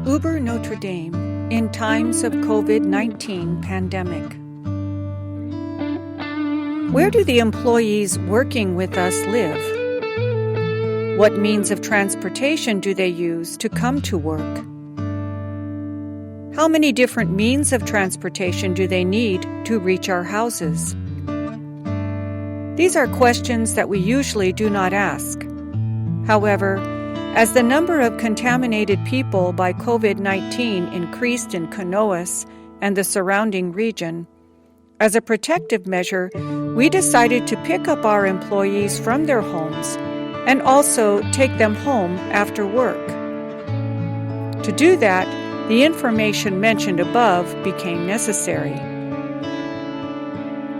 Uber Notre Dame in times of COVID-19 pandemic. Where do the employees working with us live? What means of transportation do they use to come to work? How many different means of transportation do they need to reach our houses? These are questions that we usually do not ask. However, as the number of contaminated people by COVID-19 increased in Canoas and the surrounding region, as a protective measure, we decided to pick up our employees from their homes and also take them home after work. To do that, the information mentioned above became necessary.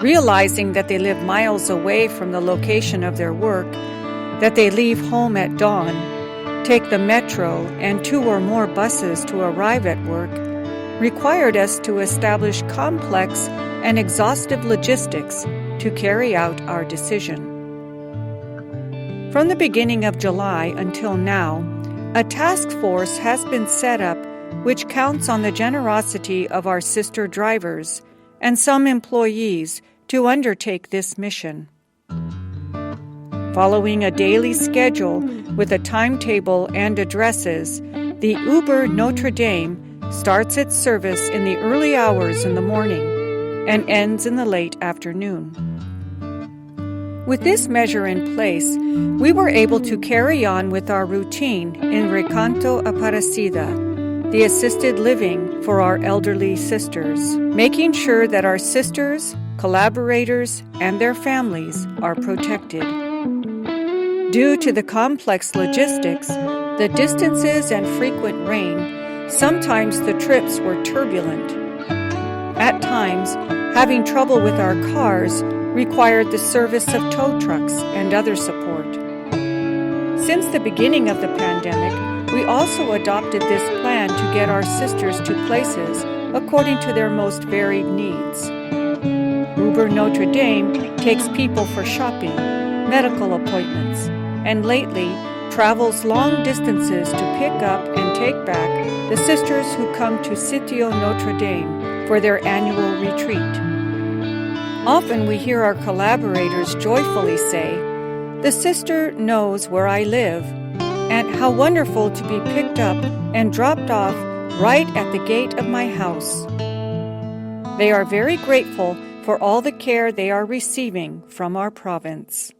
Realizing that they live miles away from the location of their work, that they leave home at dawn, take the Metro and 2 or more buses to arrive at work, required us to establish complex and exhaustive logistics to carry out our decision. From the beginning of July until now, a task force has been set up which counts on the generosity of our sister drivers and some employees to undertake this mission. Following a daily schedule with a timetable and addresses, the Uber Notre Dame starts its service in the early hours in the morning and ends in the late afternoon. With this measure in place, we were able to carry on with our routine in Recanto Aparecida, the assisted living for our elderly sisters, making sure that our sisters, collaborators, and their families are protected. Due to the complex logistics, the distances and frequent rain, sometimes the trips were turbulent. At times, having trouble with our cars required the service of tow trucks and other support. Since the beginning of the pandemic, we also adopted this plan to get our sisters to places according to their most varied needs. Uber Notre Dame takes people for shopping, medical appointments, and lately travels long distances to pick up and take back the sisters who come to Sitio Notre Dame for their annual retreat. Often we hear our collaborators joyfully say, "The sister knows where I live," and how wonderful to be picked up and dropped off right at the gate of my house. They are very grateful for all the care they are receiving from our province.